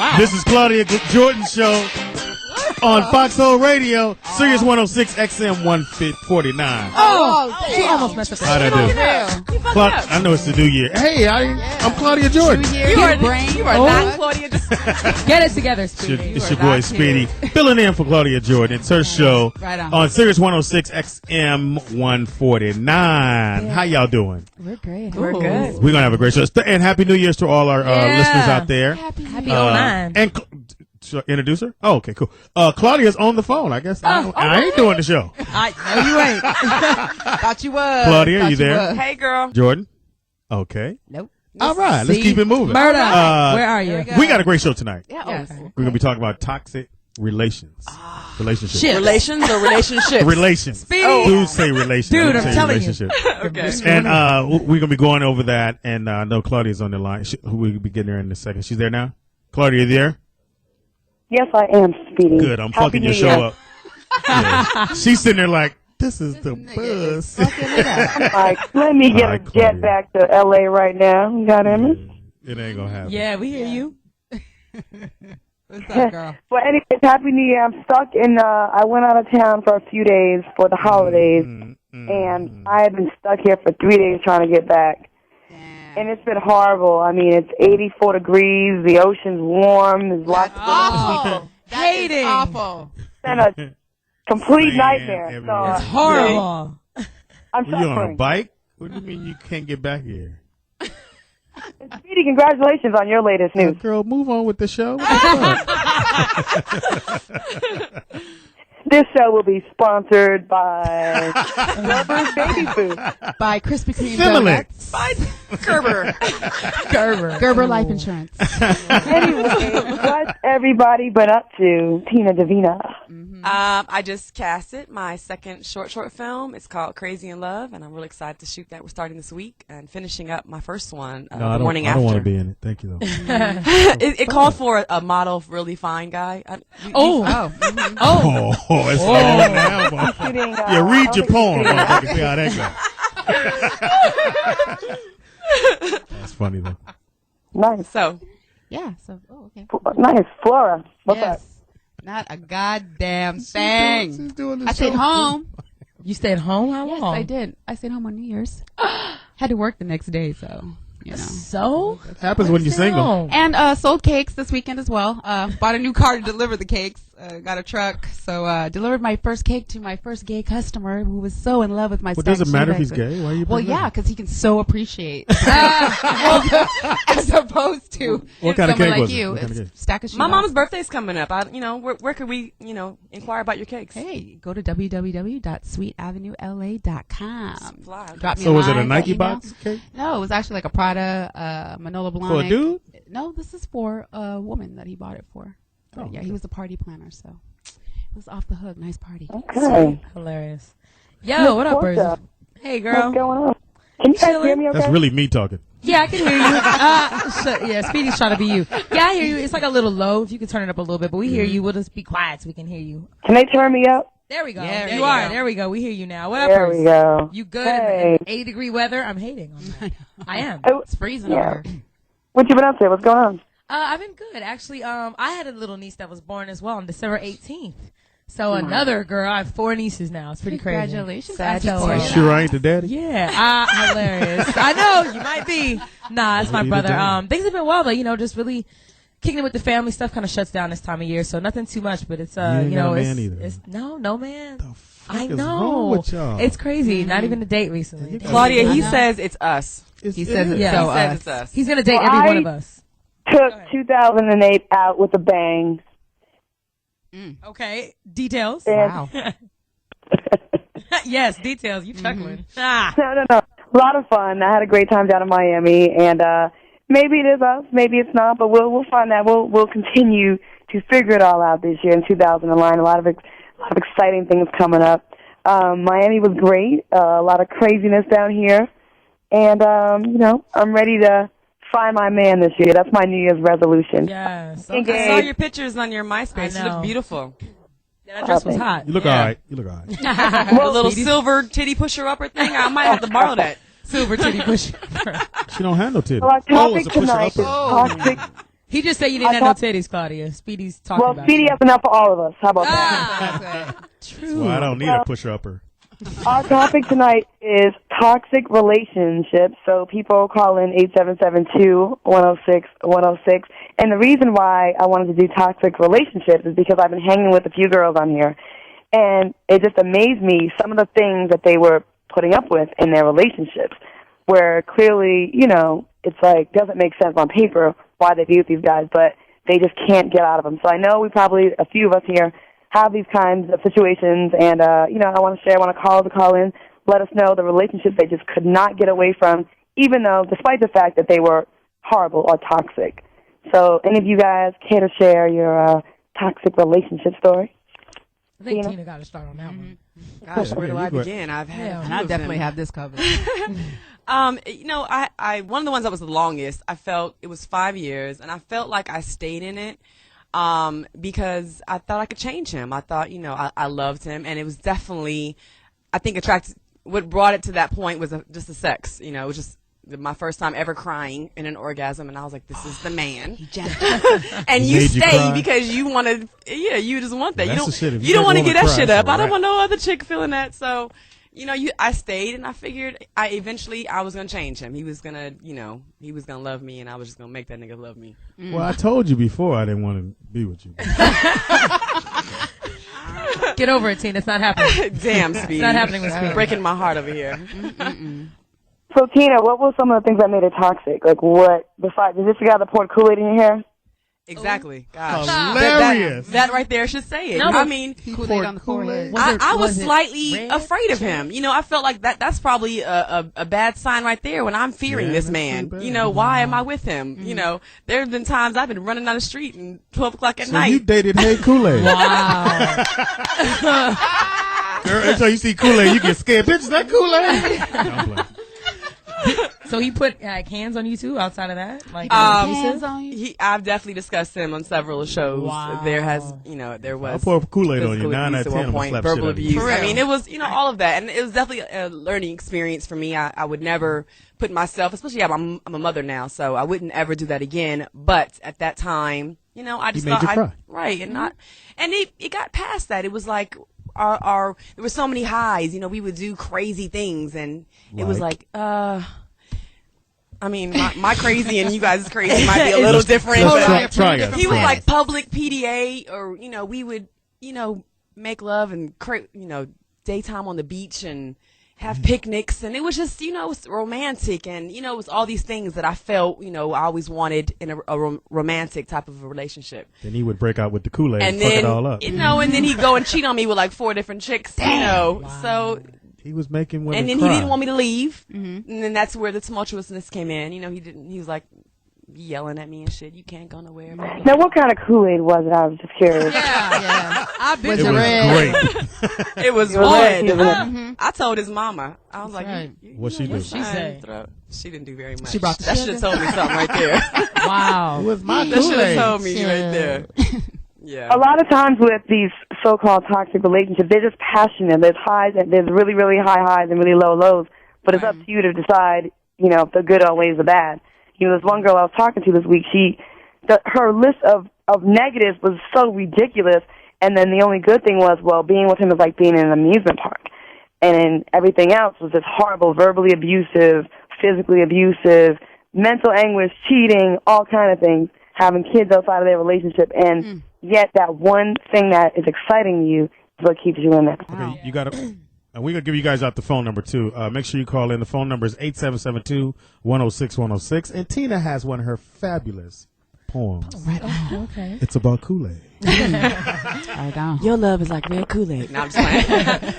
Wow. This is Claudia Jordan show on Foxxhole Radio, Sirius 106 XM 149. Oh, she almost messed up that. How'd I do? I know it's the new year. Hey, I'm Claudia Jordan. You are not Claudia. Just get it together, Speedy. It's your boy Speedy, filling in for Claudia Jordan. It's her show on Sirius 106 XM 149. How y'all doing? We're great. We're good. We're going to have a great show. And Happy New Year's to all our listeners out there. Happy 09. And should I introduce her? Oh, okay, cool. Claudia's on the phone, I guess. I ain't doing the show. No, you ain't. Thought you was. Claudia, you there? Hey, girl. Jordan? Okay. Nope. All right, let's keep it moving. Murder. Where are you? We got a great show tonight. Yeah. Yes. Okay. We're going to be talking about toxic relations. Relationships. Shit. Relations or relationships? Relations. Speedy. Dudes say relations. Dude, Dudes I'm say telling you. relationship. Okay. And we're going to be going over that. And I know Claudia's on the line. We'll be getting her in a second. She's there now? Claudia, you there? Yes, I am, Speedy. Good. I'm Happy fucking your New show Year. up. Yeah. She's sitting there like, this is the buzz. I'm like, let me get All a right, jet Claudia. back to L.A. right now. You got me? It ain't going to happen. Yeah, we hear you. What's up, girl? Well, anyways, Happy New Year. I'm stuck in, I went out of town for a few days for the holidays, and I have been stuck here for 3 days trying to get back. And it's been horrible. I mean, it's 84 degrees. The ocean's warm. There's lots of Awful. Hating. Awful. It's been a complete Sand nightmare. everywhere. It's horrible. I'm Were you on a suffering. bike? What do you mean you can't get back here? Speedy, congratulations on your latest news. Girl, move on with the show. This show will be sponsored by Gerber's Baby Food. By Krispy Kreme Similar. Donuts. By Gerber. Gerber Life Insurance. Anyway, what's everybody been up to? Tina Davina. I just casted my second short film. It's called Crazy in Love, and I'm really excited to shoot that. We're starting this week and finishing up my first one the morning I don't want after. to be in it. Thank you, though. It called for a model, really fine guy. Oh, It's on now, motherfucker. Kidding, Yeah, read your poem, motherfucker. See how that goes. That's funny, though. Nice. So, yeah. So, okay. Nice. Flora. What's up? Yes. Not a goddamn thing. She's doing the I stayed show. home. You stayed home? How long? Yes, I did. I stayed home on New Year's. Had to work the next day, so, you know. So? It happens when you're single. And sold cakes this weekend as well. Bought a new car to deliver the cakes. Got a truck. So delivered my first cake to my first gay customer who was so in love with my Well, does it stacked matter if shoe he's bags. gay? Why are you Well, bringing yeah, that because he can so appreciate. As opposed to What kind of someone cake like was it? you. What kind of It's cake? stack of shoe my bags. mom's birthday's coming up. Where could we, inquire about your cakes? Hey, go to www.sweetavenuela.com. Fly. Drop me So was it a line, Nike email. box cake? No, it was actually like a Prada, Manolo Blahnik. For a dude? No, this is for a woman that he bought it for. Oh, Yeah, okay. he was a party planner, so it was off the hook. Nice party. Okay. Hilarious. Yo, what up, What's Birds? up? Hey, What's girl. going on? Can you guys hear me okay? That's really me talking. Yeah, I can hear you. Yeah, Speedy's trying to be you. Yeah, I hear you. It's like a little low. If you could turn it up a little bit, but we hear you. We'll just be quiet so we can hear you. Can they turn me up? There we go. Yeah, there you are. go. There we go. We hear you now. What up, There Birds? we go. You good? Hey. 80-degree weather. I'm hating on that. I am. It's freezing Yeah. over here. What you been up to? What's going on? I've been good, actually. I had a little niece that was born as well on December 18th. So another girl. I have 4 nieces now. It's pretty crazy. Congratulations. Sad That's story. awesome. Sure I ain't the daddy? Yeah, hilarious. I know you might be. Nah, it's my Maybe brother. the Things have been well, but just really kicking it with the family stuff. Kind of shuts down this time of year, so nothing too much. But it's You ain't got a it's, man either. it's no man. The fuck I is know. wrong with y'all? It's crazy. Not even a date recently. Claudia, he I know. says it's us. He says it's Yeah. so He says us. it's us. He's gonna date Well, every one I- of us. Took 2008 out with a bang. Okay, details. And- Wow. Yes, details. You chuckling? Ah. No. A lot of fun. I had a great time down in Miami, and maybe it is us, maybe it's not, but we'll find that. We'll continue to figure it all out this year in 2009. A lot of exciting things coming up. Miami was great. A lot of craziness down here, and I'm ready to find my man this year. That's my New Year's resolution. Yes. Okay. Okay. I saw your pictures on your MySpace. I You know. look beautiful. Yeah, that dress was hot. You look Yeah. all right. You look all right. The little silver titty pusher upper thing. I might have to borrow that. Silver titty push. She don't have no titties. So our Oh, topic it's a pusher tonight is upper. toxic He just said you didn't have no titties, Claudia. Speedy's talking about Speedy you. has enough for all of us. How about that? True. Well, I don't need a pusher-upper. Our topic tonight is toxic relationships. So people call in 877-2-106-106. And the reason why I wanted to do toxic relationships is because I've been hanging with a few girls on here. And it just amazed me, some of the things that they were putting up with in their relationships, where clearly, it's like, doesn't make sense on paper why they be with these guys, but they just can't get out of them. So I know a few of us here have these kinds of situations, and, I want to share, I want to call in, let us know the relationships they just could not get away from, even though, despite the fact that they were horrible or toxic. So any of you guys care to share your toxic relationship story? I think Tina got to start on that one. Gosh, where do I begin? I've had and I definitely have this covered. I one of the ones that was the longest, I felt it was 5 years, and I felt like I stayed in it because I thought I could change him. I thought, I loved him, and it was definitely, I think, what brought it to that point was just the sex. It was just my first time ever crying in an orgasm, and I was like, this is the man. And you stay because you wanted, you just want that. You don't want to get that shit up. I don't want no other chick feeling that. So, I stayed, and I figured I was going to change him. He was going to, he was going to love me, and I was just going to make that nigga love me. Well, I told you before I didn't want to be with you. Get over it, Tina. It's not happening. Damn, Speedy. It's not happening with Speedy. Breaking my heart over here. So, Tina, what were some of the things that made it toxic? Like, what, besides, is this the guy that poured Kool-Aid in your hair? Exactly. Gosh. Hilarious. That right there should say it. No, I mean, Kool-Aid on the forehead. I was slightly afraid of him. I felt like that's probably a bad sign right there when I'm fearing this man. Why am I with him? There have been times I've been running down the street and 12 o'clock at night. So you dated Hey Kool-Aid. Wow. Girl, so you see Kool-Aid, you get scared. Bitch, is that Kool-Aid? So he put hands on you too outside of that? Like hands on you? I've definitely discussed him on several shows. Wow. There was. I pour Kool-Aid on you. physical 9 out of abuse 10. at one point, slap verbal shit out of you. abuse. I mean, it was, all of that. And it was definitely a learning experience for me. I would never put myself, especially I'm a mother now, so I wouldn't ever do that again. But at that time, I just He made thought, you cry. right. And it got past that. It was like, there were so many highs, we would do crazy things, and it was like, I mean, my crazy and you guys' crazy might be a little different. Try it. He was like public PDA, or we would make love and daytime on the beach and have picnics, and it was just it was romantic, and it was all these things that I felt I always wanted in a romantic type of a relationship. Then he would break out with the Kool-Aid and then fuck it all up. and then he'd go and cheat on me with like 4 different chicks. Wow. So. He was making women And then cry. he didn't want me to leave, and then that's where the tumultuousness came in. He was like yelling at me and shit. You can't go nowhere. Now, what kind of Kool-Aid was it? I was just curious. Yeah. I bet It was red. great. It was red. red. I told his mama. I was like, right. What'd she do? What'd she say? She didn't do very much. She brought the that should have told me something right there. Wow. It was my That should have Kool-Aid. told me right there. Yeah. A lot of times with these so-called toxic relationships, they're just passionate. There's highs, and there's really, really high highs and really low lows. But it's up to you to decide, if the good outweighs the bad. This one girl I was talking to this week, her list of negatives was so ridiculous, and then the only good thing was, being with him was like being in an amusement park. And then everything else was just horrible, verbally abusive, physically abusive, mental anguish, cheating, all kind of things, having kids outside of their relationship, and yet that one thing that is exciting you is what keeps you in there. Okay, you got to. And we're going to give you guys out the phone number, too. Make sure you call in. The phone number is 8772-106-106. And Tina has one of her fabulous poems. Right on. Okay. It's about Kool-Aid. Right on. Your love is like red Kool-Aid. No, I'm just playing.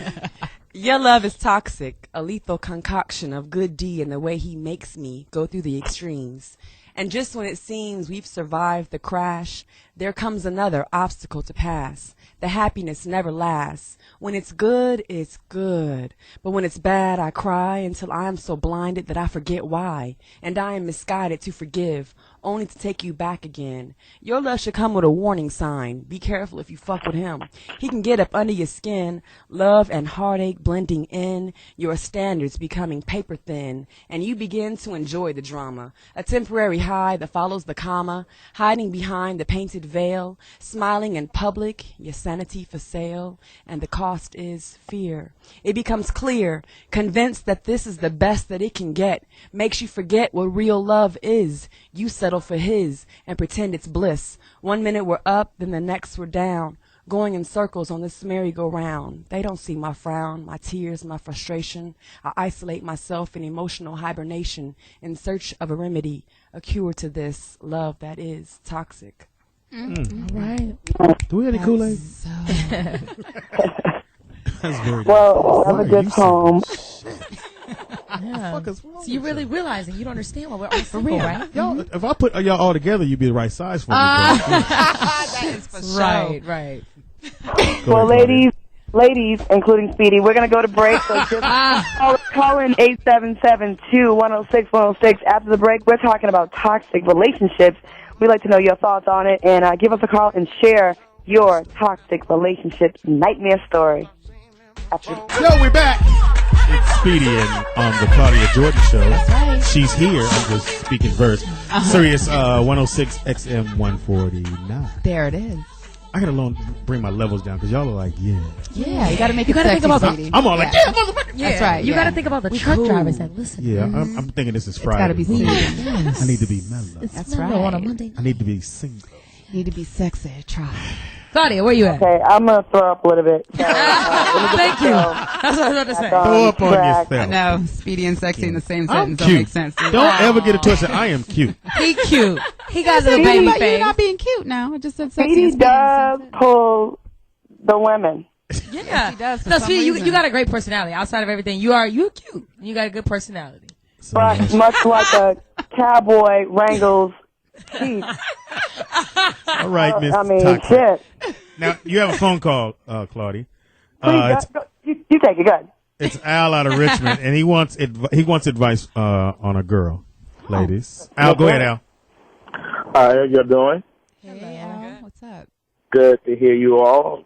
Your love is toxic, a lethal concoction of good D and the way he makes me go through the extremes. And just when it seems we've survived the crash, there comes another obstacle to pass. The happiness never lasts. When it's good, it's good. But when it's bad, I cry until I am so blinded that I forget why. And I am misguided to forgive. only to take you back again. Your love should come with a warning sign. Be careful if you fuck with him. He can get up under your skin, love and heartache blending in, your standards becoming paper thin, and you begin to enjoy the drama. A temporary high that follows the comma, hiding behind the painted veil, smiling in public, your sanity for sale, and the cost is fear. It becomes clear, convinced that this is the best that it can get, makes you forget what real love is. You settle for his and pretend it's bliss. 1 minute we're up, then the next we're down, going in circles on this merry-go-round. They don't see my frown, my tears, my frustration. I isolate myself in emotional hibernation in search of a remedy, a cure to this love that is toxic. All right. Do we have any Kool-Aid? That's very Well, have a good home. Yeah. So you're really realizing you don't understand why we're all single, right? Y'all, if I put y'all all together, you'd be the right size for me. That is for sure. Right. Well, ladies, including Speedy, we're going to go to break. So just call in 877-2-106-106. After the break, we're talking about toxic relationships. We'd like to know your thoughts on it, and give us a call and share your toxic relationship nightmare story. Yo, we're back. It's Speedy and on the Claudia Jordan show. She's here. I'm just speaking verse. Sirius 106 XM 149. There it is. I gotta bring my levels down because y'all are like, yeah. Yeah, you gotta make it gotta sexy, think about Speedy. I'm all like, yeah, motherfucker. Yeah. That's right. You yeah. got to think about the truck drivers that listen. Yeah, I'm thinking this is It's gotta Friday. be sexy. Yes. I need to be mellow. It's That's mellow on a right. Monday. I need to be single. You need to be sexy. Try. Claudia, where you at? Okay, I'm going to throw up a little bit. So, Thank you. That's what I was about to say. Throw up on I yourself. know. Speedy and sexy in the same I'm sentence don't cute. make sense. Don't ever get it twisted. I am cute. He cute. He got a little You're baby not- You're face. not being cute now. I just said sexy. Speedy and Speedy in the does same sentence. pull the women. Yeah. he does for No, some Speedy, reason. you got a great personality. Outside of everything, you're cute. You got a good personality. So, But much like a cowboy wrangles sheep. all right, Miss I mean, Toxic. shit. Now, you have a phone call, Claudia. Please, you take it. Good. It's Al out of Richmond, and he wants advice on a girl, ladies. Al, go ahead, Al. How y'all doing? Hey, Al, what's up? Good to hear you all.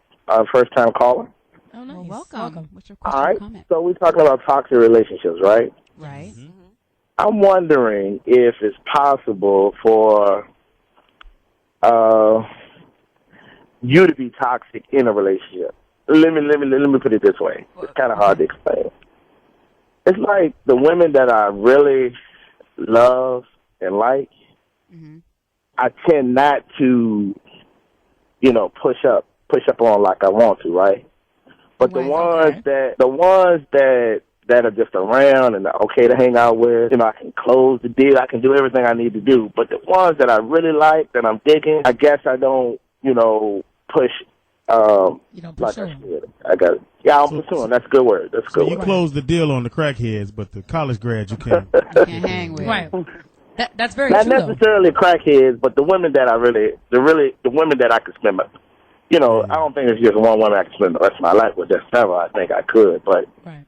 First time caller. Oh, nice. Well, welcome. What's your All question or right. comment? So we're talking about toxic relationships, right? Right. I'm wondering if it's possible for you to be toxic in a relationship. Let me put it this way. It's kind of hard to explain. It's like the women that I really love and like. I tend not to, push up on like I want to, right? But the ones that are just around and are okay to hang out with, I can close the deal, I can do everything I need to do. But the ones that I really like, that I'm digging, I guess I don't, push. You don't like pursue I him. should. I'm pursuing. That's a good word. That's a good So you word. close the deal on the crackheads, but the college grads you can't. You can't hang with. Right. That's very Not true, though. necessarily crackheads, but the women that the women that I could spend my, I don't think it's just one woman I can spend the rest of my life with. There's several I think I could, but, Right.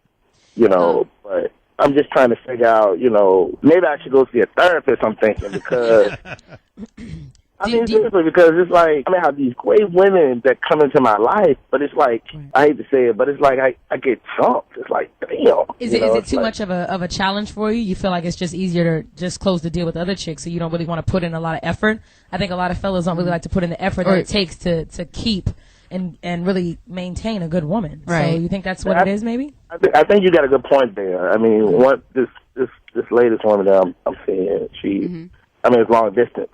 but I'm just trying to figure out, maybe I should go see a therapist, I'm thinking, because, seriously, because it's like, I have these great women that come into my life, but it's like, I hate to say it, but it's like I get chunked. It's like, damn. Is it too much of a challenge for you? You feel like it's just easier to just close the deal with other chicks, so you don't really want to put in a lot of effort? I think a lot of fellas don't really like to put in the effort that it takes to keep and really maintain a good woman. Right. So you think that's what it is, maybe? I think you got a good point there. I mean, this latest woman that I'm seeing, she, it's long distance,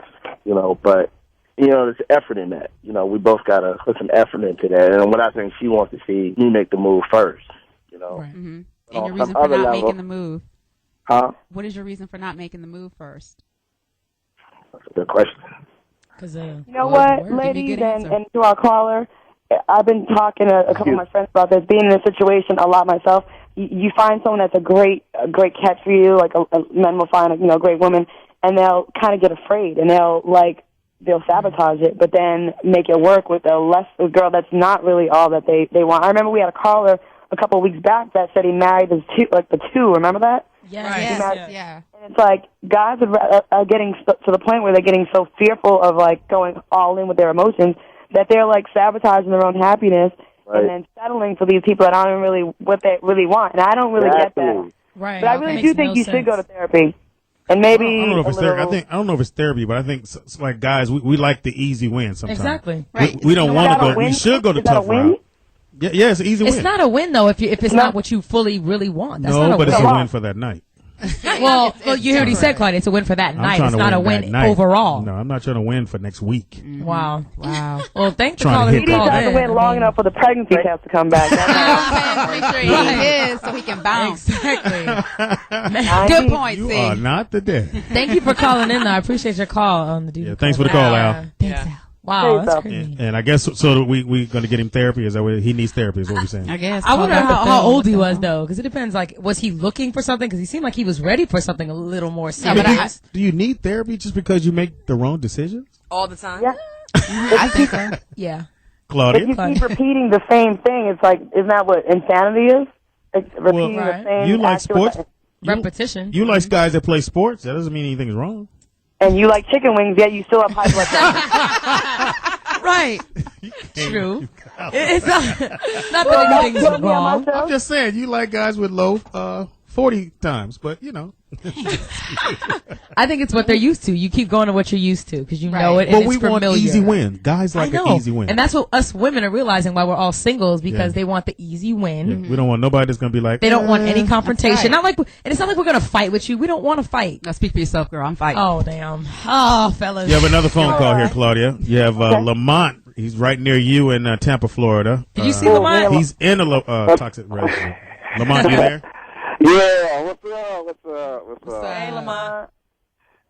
but, there's effort in that. We both got to put some effort into that. And what I think she wants to see me make the move first, Right. And On your reason some for other not level. making the move? Huh? What is your reason for not making the move first? That's a good question. Because You know what, Give me a ladies, good answer. and to our caller, I've been talking to a couple of my friends about this, being in a situation a lot myself. You find someone that's a great catch for you, like a men will find a great woman, and they'll kind of get afraid, and they'll sabotage it, but then make it work with a girl that's not really all that they want. I remember we had a caller a couple of weeks back that said he married the two. Remember that? Yes. Right. Yes, yeah. And it's like guys are getting to the point where they're getting so fearful of like going all in with their emotions that they're like sabotaging their own happiness and then settling for these people that aren't really what they really want. And I don't really get that. Right. But I really do think you should go to therapy. And maybe I don't know if it's therapy. I don't know if it's therapy, but I think it's like guys, we like the easy win sometimes. Exactly. Right. We don't want to go. win? We should go the Is that a tough win? route. Yeah, it's an easy win. It's not a win though if it's not what you fully really want. That's not No, a but win. it's a win for that night. Well, you heard what he said, Claudia. It's a win for that night. trying It's to not a win win that night. overall. No, I'm not trying to win for next week. Wow. Well, thanks for Trying to calling. hit He that. called He has in. to wait long enough for the pregnancy test to come back. Make sure he is so he can bounce. Exactly. Good point, You C. are not the dead. Thank you for calling in. I appreciate your call on the dude. Yeah, thanks for the call, Al. Thanks, Al. Wow, Hey, that's so- crazy. And I guess so. We going to get him therapy? Is that what he needs therapy? Is what we're saying? I guess. I wonder Call back the how film. old he was though, because it depends. Like, was he looking for something? Because he seemed like he was ready for something a little more serious. but Do you need therapy just because you make the wrong decisions, All the time. Yeah. I think so. Yeah. If Claudia? you keep repeating the same thing, it's like, isn't that what insanity is? It's repeating Right. the same You like actual- sports? Repetition. You like guys that play sports? That doesn't mean anything's wrong. And you like chicken wings, yet you still have high blood pressure. Right. True. It's not that anything's Put me on wrong. myself. I'm just saying you like guys with low 40 times, but you know. I think it's what they're used to. You keep going to what you're used to because you know it and But it's we familiar. want easy win. Guys like I know. an easy win. And that's what us women are realizing why we're all singles because Yeah. they want the easy win. Yeah, we don't want nobody that's going to be like. They don't want any confrontation. right. Not like, and it's not like we're gonna fight with you. We don't want to fight. Now speak for yourself, girl. I'm fighting. Oh damn. Oh fellas. You have another phone call here, Claudia. You have Lamont. He's right near you in Tampa, Florida. Did you see Lamont? He's in a toxic relationship. Lamont, you there? Yeah, what's up? What's up? Hey, Lamont.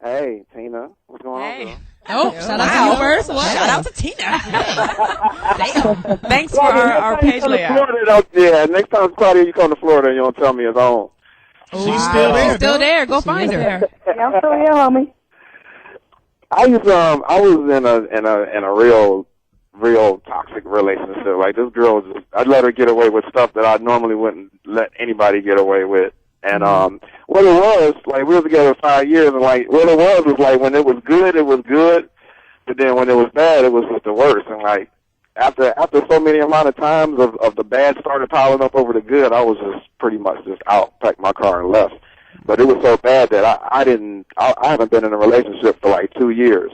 Hey, Tina, what's going on? Hey. Girl? Oh, shout out to you first. What? Shout out to Tina. Damn. Thanks for Claudia, our next time you page come to layout. Florida, yeah, next time Claudia, you come to Florida and you don't tell me it's on. She's still there. She's still dog. there. Go find her. There. Yeah, I'm still here, homie. I was in a real toxic relationship. Like this girl was just, I'd let her get away with stuff that I normally wouldn't let anybody get away with. And what it was, like we were together 5 years, and like what it was like when it was good, but then when it was bad, it was just the worst. And like after so many amount of times of the bad started piling up over the good, I was just pretty much just out, packed my car and left. But it was so bad that I haven't been in a relationship for like 2 years.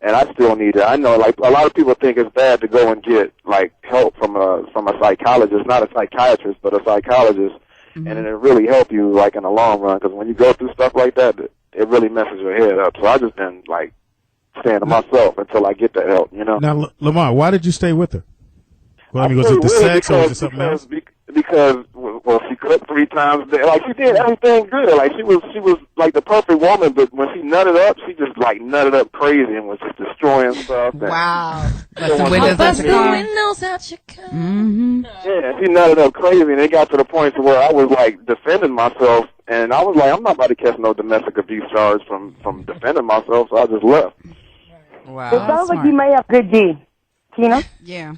And I still need it. I know, like, a lot of people think it's bad to go and get, like, help from a psychologist, not a psychiatrist, but a psychologist. Mm-hmm. And it'll really help you, like, in the long run, because when you go through stuff like that, it really messes your head up. So I just been, like, staying to myself until I get that help, you know? Now, Lamont, why did you stay with her? Well, I mean, was it the sex or was it something else? Because she cooked 3 times a day. Like, she did everything good. Like, she was like the perfect woman, but when she nutted up, she just like nutted up crazy and was just destroying stuff. Wow. Bust the windows Bust the windows out your car. Mm-hmm. Yeah, she nutted up crazy, and it got to the point to where I was like defending myself, and I was like, I'm not about to catch no domestic abuse charge from defending myself, so I just left. Wow. It sounds like smart. you may have good D. Tina? Yeah.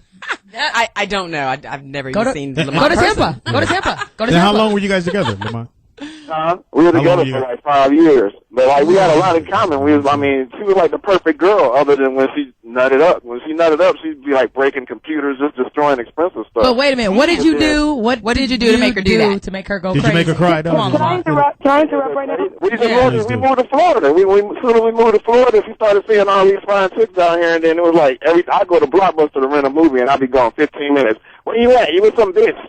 I don't know. I've never Go even to, seen go Lamont to person. Tampa. Go to Tampa. Go to Now, how Tampa. long were you guys together, Lamont? We were How long together you for got? like 5 years, but like we had a lot in common. She was like the perfect girl, other than when she nutted up. When she nutted up, she'd be like breaking computers, just destroying expensive stuff. But wait a minute. What did you do? What did you do to make her do that? To make her go Did you crazy? make her cry, Come on, dog? Lamont. Can I interrupt right now? We just Yeah. we moved to Florida. As soon as we moved to Florida, she started seeing all these fine chicks down here, and then it was like I go to Blockbuster to rent a movie, and I'd be gone 15 minutes. Where you at? You with some bitch?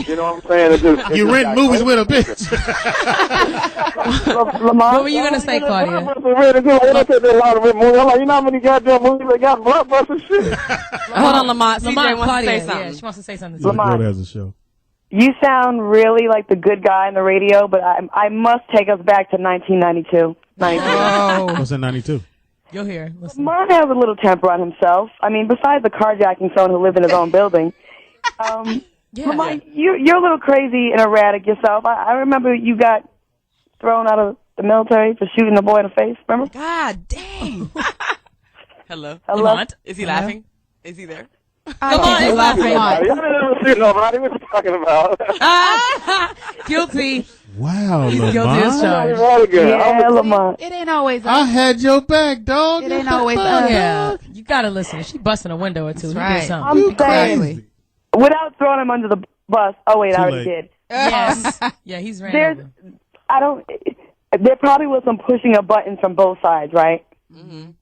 You know what I'm saying? You rent movies with a bitch. Lamont? What were you gonna say, Claudia? I'm like, you know how many goddamn movies they got Blockbuster shit? Hold on, Lamont. CJ Lamont, wants Claudia. to say something. Yeah, she wants to say something. Lamont. Florida has a show. You sound really like the good guy on the radio, but I must take us back to 1992. 92. Oh. What's in 92? You'll hear. Listen. Lamont has a little temper on himself. I mean, besides the carjacking someone who lived in his own building. Yeah. Lamont, you're a little crazy and erratic yourself. I remember you got thrown out of the military for shooting the boy in the face, remember? God dang. Hello. Hello? Lamont? Is he laughing? Is he there? I can't do laugh Y'all didn't ever see nobody. What you talking about? Guilty. Wow, He's guilty as Lamont. charged. Yeah, Lamont. It ain't always I us. had your back, dog. It ain't always us. Yeah, you gotta listen. She busting a window or two. That's He right. did something. I'm saying, Crazy. without throwing him under the bus. Oh wait, Too I already late. did. Yes. Yeah, he's ran There's, over. I don't. There probably was some pushing of buttons from both sides, right? Lamont,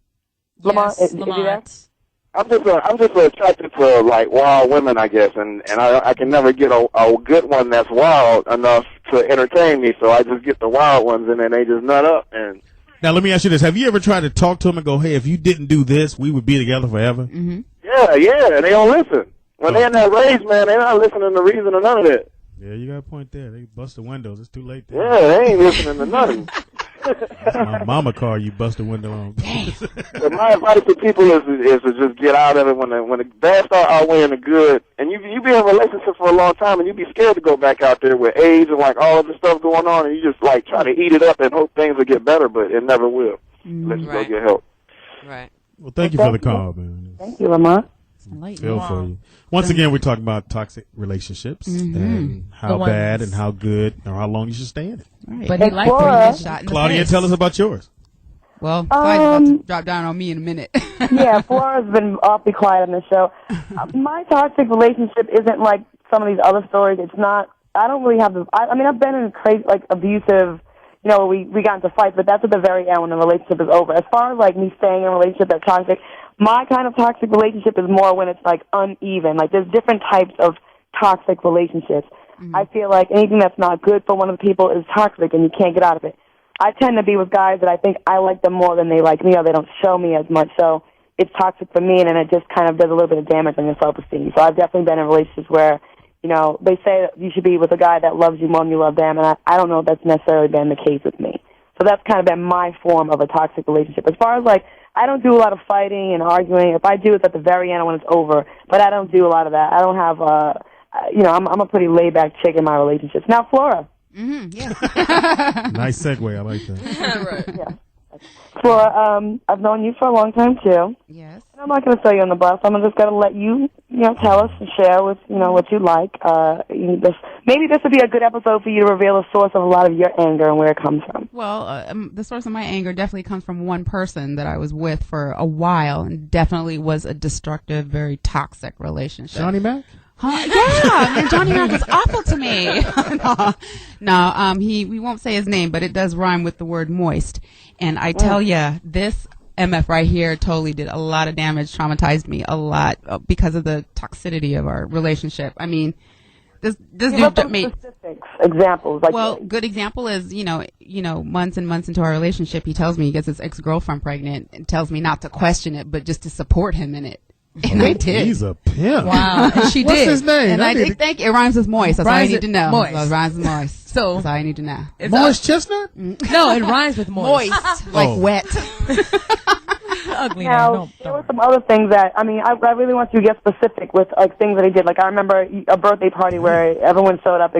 Yes, is he Lamont. I'm just attracted to like wild women, I guess, and I can never get a good one that's wild enough to entertain me. So I just get the wild ones, and then they just nut up. And Now, let me ask you this. Have you ever tried to talk to him and go, hey, if you didn't do this, we would be together forever? yeah, they don't listen. When they're in that rage, man, they're not listening to reason or none of that. Yeah, you got a point there. They bust the windows. It's too late there. Yeah, they ain't listening to nothing. My mama car, you bust the window on. But my advice to people is to just get out of it when the bad start outweighing the good. And you be in a relationship for a long time, and you be scared to go back out there with age and like all of the stuff going on, and you just like try to eat it up and hope things will get better, but it never will. Unless you Right. go get help. Right. Well, thank you for the call, man. Thank you, Lamont. Feel for you. Once again, we're talking about toxic relationships and how ones- bad and how good or how long you should stay in it. Right. But he liked Flora. when he gets Shot in the Claudia, face. tell us about yours. Well, Clyde's about to drop down on me in a minute. Yeah, Flora's been awfully quiet on the show. My toxic relationship isn't like some of these other stories. It's not. I don't really have the. I mean, I've been in crazy, like abusive. You know, we got into fights, but that's at the very end when the relationship is over. As far as like me staying in a relationship that's toxic, my kind of toxic relationship is more when it's like uneven. Like there's different types of toxic relationships. I feel like anything that's not good for one of the people is toxic, and you can't get out of it. I tend to be with guys that I think I like them more than they like me, or they don't show me as much. So it's toxic for me, and then it just kind of does a little bit of damage on your self-esteem. So I've definitely been in relationships where, you know, they say that you should be with a guy that loves you more than you love them, and I don't know if that's necessarily been the case with me. So that's kind of been my form of a toxic relationship. As far as, like, I don't do a lot of fighting and arguing. If I do, it's at the very end when it's over. But I don't do a lot of that. I don't have, you know, I'm a pretty laid-back chick in my relationships. Now, Flora. Nice segue. I like that. Yeah. Flora, I've known you for a long time, too. Yes. And I'm not going to throw you on the bus. I'm just going to let you, you know, tell us and share with, you know, what you like. Maybe this would be a good episode for you to reveal the source of a lot of your anger and where it comes from. Well, the source of my anger definitely comes from one person that I was with for a while, and definitely was a destructive, very toxic relationship. Johnny Mac? Huh? Yeah, and Johnny Mac was awful to me. No, we won't say his name, but it does rhyme with the word moist. And I tell ya, this MF right here totally did a lot of damage, traumatized me a lot because of the toxicity of our relationship. I mean, this dude made specifics, examples. Like, well, good example is, you know, months and months into our relationship, he tells me he gets his ex-girlfriend pregnant and tells me not to question it, but just to support him in it. And I did. He's a pimp. Wow. And she What's did. his name? And I did think it rhymes with moist. That's all I need to know. Moist. It rhymes with moist. So- that's all I need to know. Moist Chestnut? No, it rhymes with moist. Moist, like Oh. wet. Ugly now, name. there were some other things that, I mean, I really want you to get specific with, like, things that he did. Like, I remember a birthday party where everyone showed up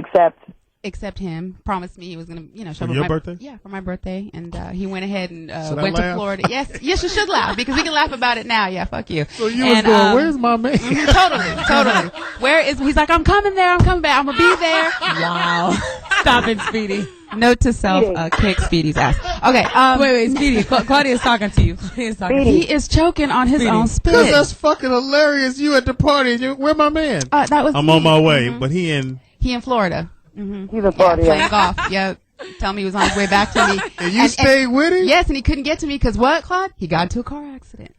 Except him. Promised me he was going to, you know, show For up your my birthday? Yeah, for my birthday. And he went ahead and Should I went to laugh? Florida. Yes, you should laugh, because we can laugh about it now. Yeah, fuck you. So you was going, where's my man? Totally. Where is, he's like, I'm coming there, I'm coming back, I'm going to be there. Wow. Stop it, Speedy. Note to self, kick Speedy's ass. Okay, Wait, Speedy. Claudia's talking to you. Claudia's talking to you. he is choking on his own spit. Because that's fucking hilarious. You at the party. And where my man? That was I'm me. on my way, but he in. He in Florida. He's a party. Playing golf. Yeah. Tell me he was on his way back to me. And you stayed with him? Yes, and he couldn't get to me because what, Claude? He got into a car accident.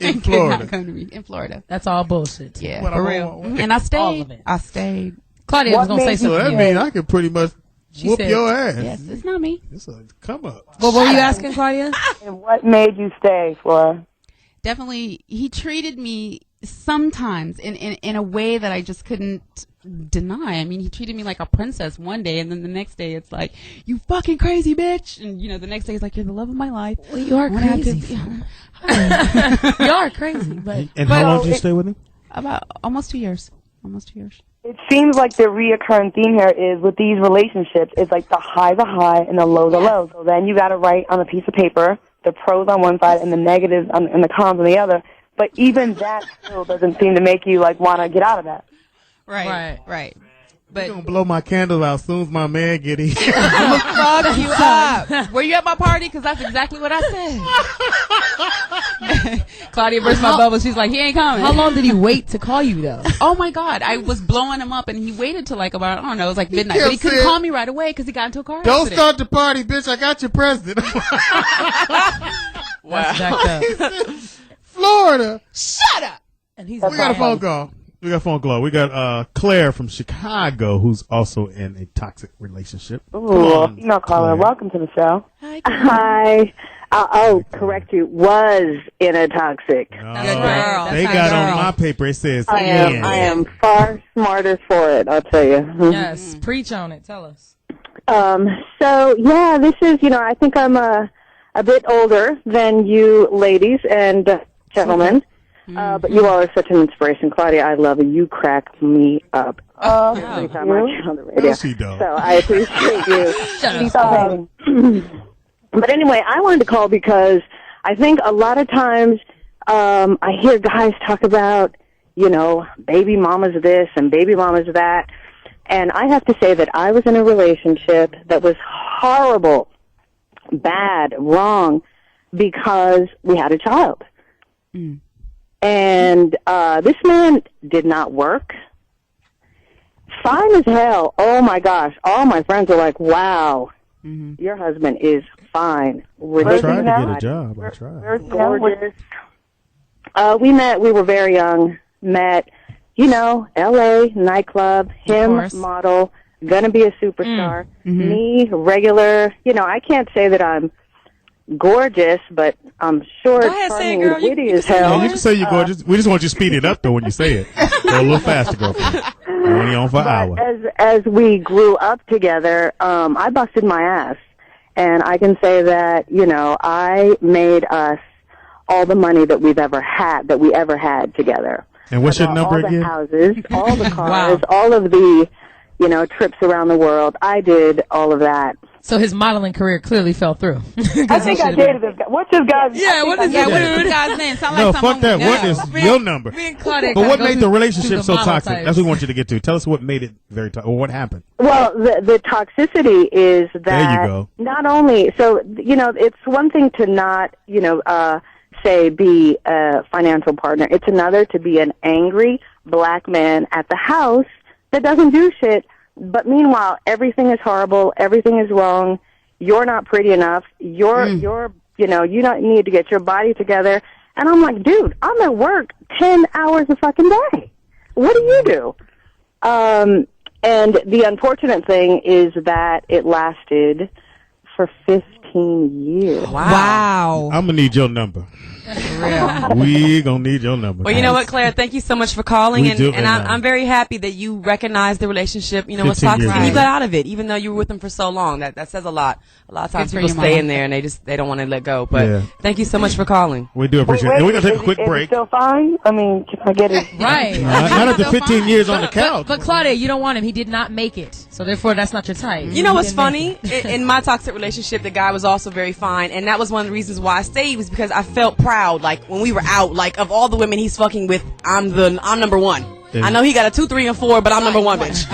In Could Florida. not come to me. In Florida. That's all bullshit. Yeah, What for I'm real. on- And I All stayed. of it. I stayed. Claudia was What going to say made you- So that something. means I could pretty much She whoop said- your ass. Yes, it's not me. It's a come up. What were you asking, Claudia? And what made you stay, Flora? Definitely, he treated me sometimes in a way that I just couldn't deny. I mean, he treated me like a princess one day, and then the next day it's like, you fucking crazy bitch. And, you know, the next day it's like, you're the love of my life. Well, you are I'm gonna have to- crazy. You are crazy, but And how long did you stay with him? About almost 2 years. Almost 2 years. It seems like the reoccurring theme here is with these relationships, it's like the highs are high and the lows are low. So then you got to write on a piece of paper the pros on one side and the negatives and the cons on the other. But even that still doesn't seem to make you like want to get out of that. Right. But You're going to blow my candle out as soon as my man get in. I'm going to fuck you up. Were you at my party? Because that's exactly what I said. Claudia burst my bubble. She's like, he ain't coming. How long did he wait to call you, though? Oh, my God. I was blowing him up, and he waited till like about, I don't know, it was like midnight. But he couldn't call me right away because he got into a car Don't accident. start the party, bitch. I got your president. That's jacked up. Florida. Shut up. And he's We got a phone call. We got Claire from Chicago, who's also in a toxic relationship. Ooh, female caller, welcome to the show. Hi. I'll correct you. Was in a toxic. No, Good girl. they That's got my on girl. my paper, it says I am far smarter for it, I'll tell you. Yes, preach on it. Tell us. So yeah, this is, I think I'm a bit older than you ladies and gentlemen. But you all are such an inspiration. Claudia, I love you. You crack me up every time I get on the radio. No, she don't. So I appreciate you. Shut up. But anyway, I wanted to call because I think a lot of times I hear guys talk about, baby mama's this and baby mama's that. And I have to say that I was in a relationship that was horrible, bad, wrong, because we had a child. And this man did not work. Fine as hell. Oh, my gosh. All my friends are like, wow, your husband is fine. I tried to get a job. I tried. Gorgeous. We were very young, met, L.A., nightclub, him, model, gonna be a superstar. Me, regular, I can't say that I'm gorgeous, but I'm short, charming, and witty as hell. Yeah, you can say you're gorgeous. We just want you to speed it up, though, when you say it. Go a little faster, girlfriend. We're only on for an hour. As we grew up together, I busted my ass. And I can say that, I made us all the money that we ever had together. And what's your number again? All the houses, all the cars, all of the, trips around the world. I did all of that. So his modeling career clearly fell through. I think I dated this guy. What's this guy's name? Yeah, what is What is guy's name? Sound No, like fuck that. What is your number? Me and Claudia But gotta what go made through- the relationship through the so model toxic? types. That's what we want you to get to. Tell us what made it very toxic, or what happened. Well, the toxicity is that There you go. not only, so, it's one thing to not, say be a financial partner. It's another to be an angry black man at the house that doesn't do shit. But meanwhile, everything is horrible. Everything is wrong. You're not pretty enough. You don't need to get your body together. And I'm like, dude, I'm at work 10 hours a fucking day. What do you do? And the unfortunate thing is that it lasted for 15 years. Wow. I'm going to need your number. We going to need your number. Well, you know what, Claire? Thank you so much for calling, We and, do, and and, I'm very happy that you recognized the relationship, was 15 toxic, years and you old. got out of it, even though you were with them for so long. That says a lot. A lot of times Good for people you, stay Mama. in there and they don't want to let go. But Yeah. thank you so much for calling. We do appreciate it. And we're going to take a quick Is break. he still fine? I mean, can I get it? Right. Not after 15 years on the couch. But Claudia, you don't want him. He did not make it. So therefore, that's not your type. You know He what's didn't make funny? it. In my toxic relationship, the guy was also very fine, and that was one of the reasons why I stayed, was because I felt proud. Like when we were out, like of all the women he's fucking with, I'm number one. Yeah. I know he got a 2, 3, and 4, but I'm number one, bitch.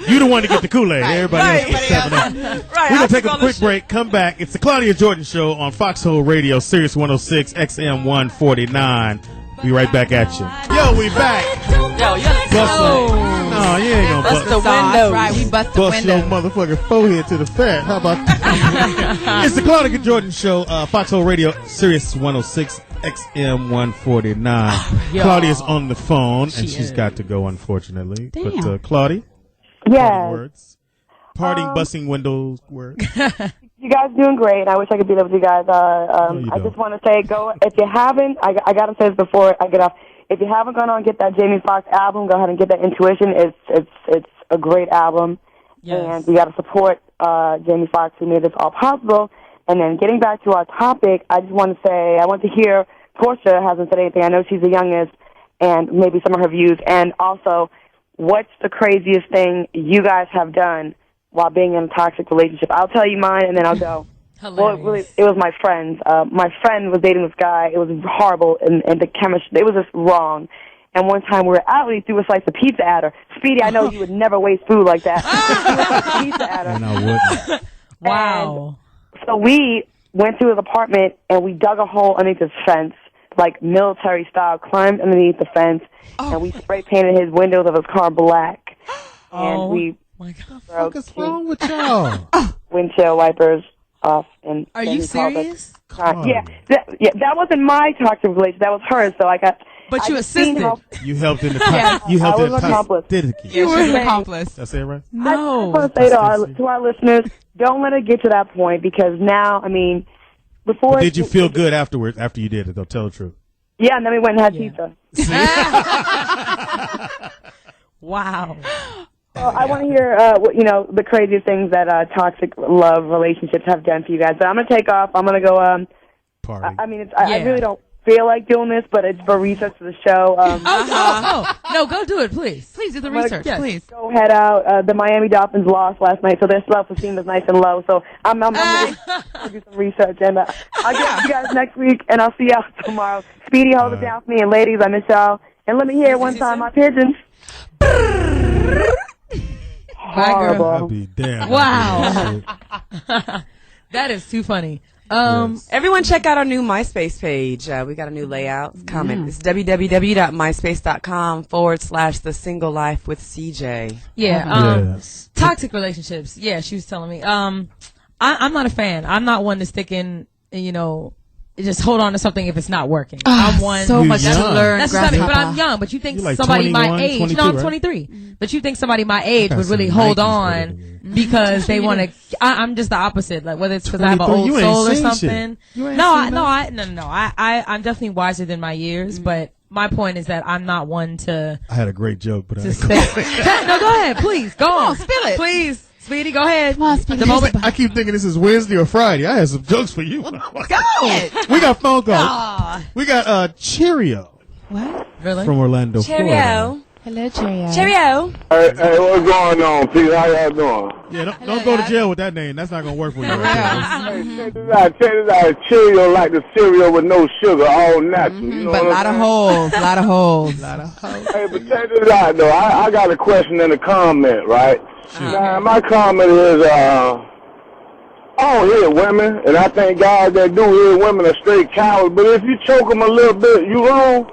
You the one to get the Kool-Aid. Everybody else is stepping up. Right, We're I going to take took a all quick this break, come back. It's the Claudia Jordan Show on Foxxhole Radio, Sirius 106, XM 149. Be right back at you. Yo, we back. Yo, you gotta Bustle. No, you ain't going to Bust the bust. window. Right, we bust the Bust your window. motherfucking forehead to the fat. How about that? It's the Claudia Jordan Show, Foxxhole Radio, Sirius 106, XM 149. Claudia's on the phone, and she's got to go, unfortunately. Damn. But Claudia, Yeah. words. Parting, busting windows, words. You guys doing great. I wish I could be there with you guys. you I don't. just want to say, go if you haven't. I got to say this before I get off. If you haven't gone on and get that Jamie Foxx album, go ahead and get that Intuition. It's a great album, and we got to support Jamie Foxx, who made this all possible. And then getting back to our topic, I just want to say I want to hear Portia hasn't said anything. I know she's the youngest, and maybe some of her views. And also, what's the craziest thing you guys have done while being in a toxic relationship? I'll tell you mine, and then I'll go. Hilarious. It was my friends. My friend was dating this guy. It was horrible, and the chemistry, it was just wrong. And one time we were out, and he threw a slice of pizza at her. Speedy, I know you would never waste food like that. Pizza at her. And I wouldn't. Wow. And so we went to his apartment, and we dug a hole underneath his fence, like military style, climbed underneath the fence, and we spray painted his windows of his car black. And we my God. What is wrong with y'all? windshield wipers off. And Are then you he called us. serious? Yeah, that wasn't my toxic relationship. That was hers. So I got. But you assisted. You helped in the I was an accomplice. You were an accomplice. Did I say it right? No. I just want to say to our listeners, don't let it get to that point, because now, I mean, before. But did you feel good afterwards? After you did it, though, tell the truth. Yeah, and then we went and had pizza. Wow. I want to hear, the craziest things that toxic love relationships have done for you guys. But I'm going to take off. I'm going to go. Party. I really don't feel like doing this, but it's for research for the show. No, go do it, please. Please do the research, please. Go head out. The Miami Dolphins lost last night, so their self-esteem is nice and low. So I'm going to do some research, and I'll get you guys next week, and I'll see y'all tomorrow. Speedy, hold it down for me, and ladies, I miss y'all. And let me hear one time my pigeons. Horrible. I'll be damned. Wow. That is too funny. Everyone check out our new MySpace page. We got a new layout. It's coming. It's www.myspace.com/The Single Life with CJ. Yeah. Toxic relationships. Yeah, she was telling me. I'm not a fan. I'm not one to stick in, just hold on to something if it's not working. I'm one. So much young. to learn. That's something, but I'm young. But you think You're like somebody 21, my age? 22, No, I'm right? 23. But you think somebody my age got would really some hold Nikes on because they want to? I'm just the opposite. Like whether it's because I have an 23, old you ain't soul or seen something. shit. You ain't No, seen no. I'm definitely wiser than my years. But my point is that I'm not one to. I had a great joke, but No, go ahead, please. Go on, spill it. please. Speedy, go ahead. Come on, Speedy. The moment. I keep thinking this is Wednesday or Friday. I had some jokes for you. Go. We got phone calls. We got Cheerio What? Really? from Orlando, Florida. Cheerio. Hello, Cheerio. Cheerio. Hey, what's going on, Pete? How y'all doing? Yeah, don't go to jail with that name. That's not gonna work for you. Check this out. Cheerio like the cereal with no sugar, all natural. You know But a what lot I'm of holes. A lot of holes. saying? Hey, but check this out, though. I got a question and a comment, right? Now, my comment is, I don't hit women, and I think guys that do hit women are straight cowards, but if you choke them a little bit, you wrong?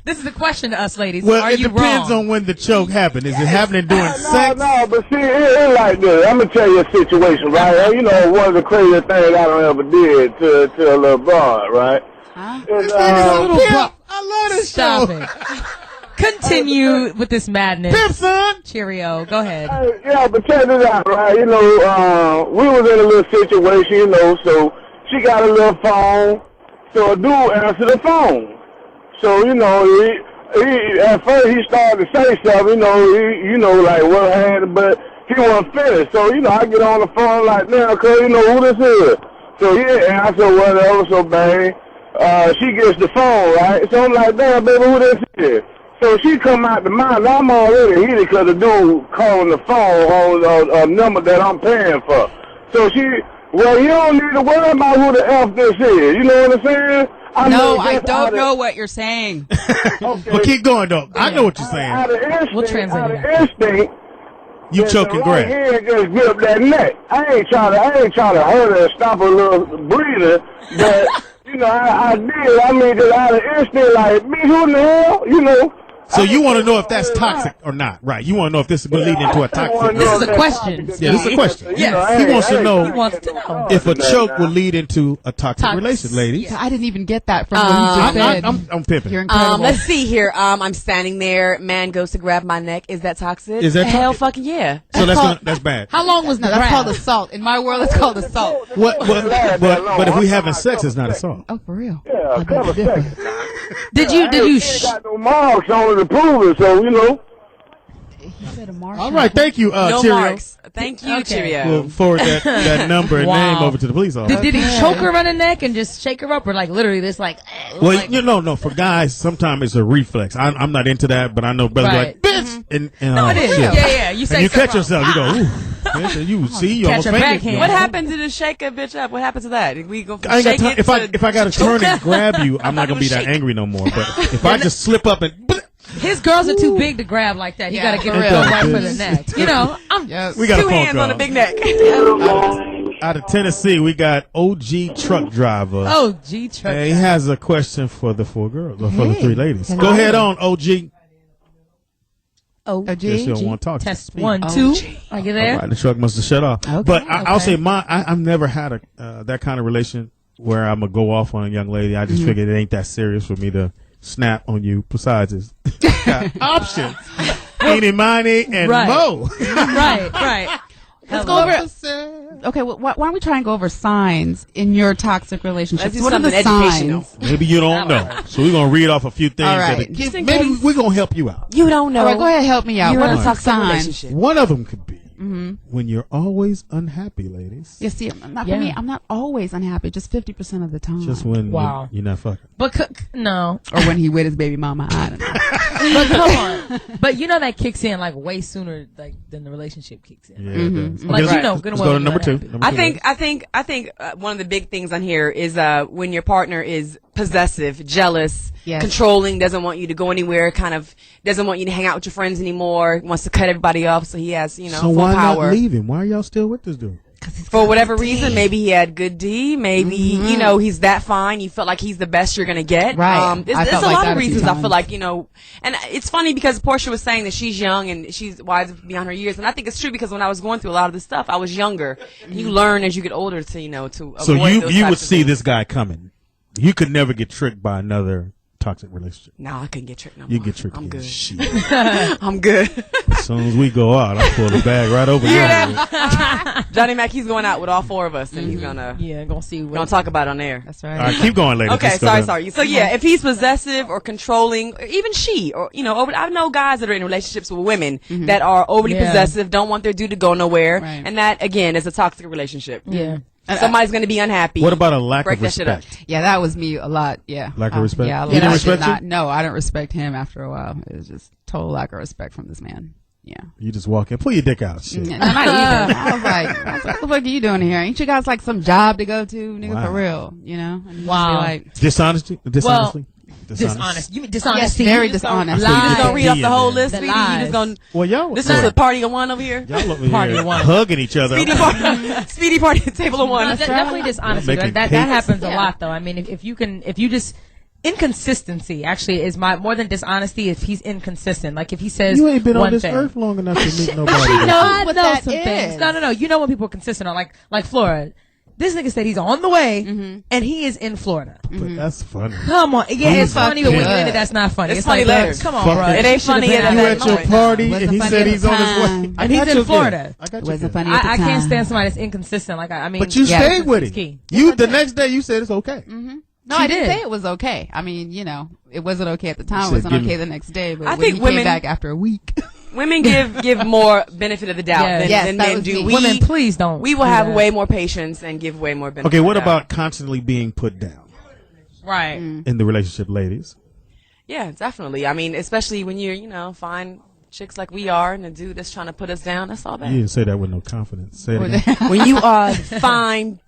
This is a question to us, ladies. Well, Are it you depends wrong? on when the choke happened. Is it happening during sex? No, but see, it's like this. I'm going to tell you a situation, right? You know, one of the craziest things I don't ever did to a little broad, right? Is, I love this Stop show. it. Continue with this madness. Pimp, son. Cheerio. Go ahead. Yeah, but check this out, right? You know, we was in a little situation, so she got a little phone, so a dude answered the phone. So, he at first he started to say something, like what happened, but he wasn't finished. So, I get on the phone like, now, cuz, who this is? So he answered whatever, so bang. She gets the phone, right? So I'm like, damn, baby, who this is? So she come out the mind. I'm already heated because the dude calling the phone on a number that I'm paying for. So you don't need to worry about who the F this is. You know what I'm saying? I don't know what you're saying. Okay. But keep going, though. I know what you're saying. Out of instinct, We'll translate out of it. instinct, You choking right Greg. here just grip that neck. I ain't trying to hurt her and stop her little breathing, but I did. I mean, just out of instinct, like, bitch, who in the hell? So you want to know if that's toxic or not, right? You want to know if this will lead into a toxic. This is a question. Yeah, this is a question. Yes. He wants to know He wants to know. if a choke will lead into a toxic relationship, ladies. I didn't even get that from what you just said. I'm pimping. You're incredible. Let's see here. I'm standing there. Man goes to grab my neck. Is that toxic? Is that Hell toxic? fucking yeah. So that's bad. How long was the That's called grab? assault. In my world, it's called assault. But if we having sex, it's not assault. Oh, for real? Yeah, I cover beg to differ. sex. Did you Ain't got no marks on it to prove it, so He said a mark. All right, thank you, No Cheerio. marks. Thank you, Okay. Cheerio. We'll forward that number and Wow. name over to the police officer. Did he choke her on the neck and just shake her up, or like literally this like? Well, no. For guys, sometimes it's a reflex. I'm not into that, but I know brothers Right. like, bitch. And No, it is. shit. Yeah. You say And you catch something yourself. You go, ooh. bitch. You see, you Catch almost a fainted. backhand. What happened to just shake a bitch up? What happened to that? We go I ain't got shake time. it If I got to turn and grab you, I'm not gonna be that Shake. angry no more. But if I just slip up and His girls are too big to grab like that. He Yeah, got to get for real real. right for the neck. You know, we got a two phone hands call. on the big neck. Out of Tennessee, we got OG truck driver. oh, G truck. And he has a question for the 4 girls or for the Hey. 3 ladies. Hello. Go ahead on, OG. Oh, Guess you don't want to talk. test Speak. 1, 2. Are you there? All right, the truck must have shut off. Okay, But I'll okay. say I've never had that kind of relation where I'm gonna go off on a young lady. I just figured it ain't that serious for me to snap on you. Besides, it's got options. Eeny, miny, and Right. mo. right. Let's go over. Okay, well, why don't we try and go over signs in your toxic relationship? Let's do What are the something educational. signs? Maybe you don't know. So we're gonna read off a few things. All right. Maybe we're gonna help you out. You don't know. All right, go ahead, help me out. You're What in are a some toxic signs? relationship. One of them could be when you're always unhappy, ladies. You see, not Yeah. for me. I'm not always unhappy. Just 50% of the time. Just when Wow. you're not fucking. But no. or when he with his baby mama. I don't know. But come on. But you know that kicks in like way sooner than the relationship kicks in. Yeah, it does. Like, Okay, you know, let's good go woman, to number you're 2. happy. Number I two. think one of the big things on here is when your partner is possessive, jealous, Yes. controlling, doesn't want you to go anywhere, kind of doesn't want you to hang out with your friends anymore, wants to cut everybody off, so he has So full why power. not leave him? Why are y'all still with this dude? For whatever reason, maybe he had good D, maybe he's that fine. You felt like he's the best you're gonna get. Right. There's I a felt like lot that of a few reasons I feel times. like and it's funny because Portia was saying that she's young and she's wise beyond her years, and I think it's true because when I was going through a lot of this stuff, I was younger. You learn as you get older to to So avoid you those would types of see things. this guy coming. You could never get tricked by another toxic relationship. No, I couldn't get tricked no more. You get tricked. I'm again. good. Shit. I'm good. As soon as we go out, I pull the bag right over here. Johnny Mac, he's going out with all 4 of us, and he's gonna Gonna see what. gonna talk about it on air. That's All right. right, keep going, ladies. Okay, Let's go sorry. to- So yeah, if he's possessive or controlling, or even she, or I know guys that are in relationships with women that are overly Yeah. possessive, don't want their dude to go nowhere, Right. and that again is a toxic relationship. Yeah. Somebody's gonna be unhappy. What about a lack Break of that shit up. respect? Yeah, that was me a lot. Yeah. Lack of respect? Yeah, You didn't I respect did not. him? No, I didn't respect him after a while. It was just total lack of respect from this man. Yeah. You just walk in, pull your dick out. Shit. No, not even. I was like, what the fuck are you doing here? Ain't you guys like some job to go to, nigga? Wow. For real, And just be Wow. like, Dishonesty? Dishonestly? Dishonest. You mean yes, dishonesty? very You just dishonest. You just gonna Lies. read off the whole The list, Speedy? You lies. just gonna Well, y'all. this is a party of one over here. Y'all over Party here of one. hugging each other. Speedy party at table of one. No, definitely dishonesty. Making That cakes. happens a lot, though. I mean, if you just inconsistency actually is more than dishonesty. If he's inconsistent, like if he says You ain't been one on this thing. earth long enough to meet nobody. I know what know that some is. things. No. You know when people are consistent on like Flora. This nigga said he's on the way and he is in Florida. But that's funny. Come on, yeah, it's funny, but when you fucking in it, that's not funny. It's funny like, later. come on, Fuck bro. it. It ain't funny Should've at been You that at your moment. party Wasn't and he funny said at he's the on his way. time. I And he's got in your Florida. gift. I got your Wasn't gift. funny at the I time. can't stand somebody that's inconsistent. Like I mean, But you Yeah. stayed with It's him. key. You the next day you said it's okay. No, She I didn't did. say it was okay. I mean, it wasn't okay at the time. It said, wasn't give okay me- the next day. But I when think he women- came back after a week. Women give more benefit of the doubt Yes. than, Yes, than that men was do. me. Women, please don't. We will do have that. way more patience and give way more benefit. Okay, of what the doubt. about constantly being put down right. in the relationship, ladies? Yeah, definitely. I mean, especially when you're, fine chicks like we are, and a dude that's trying to put us down. That's all You bad. didn't say that with no confidence. Say it again. When you are fine,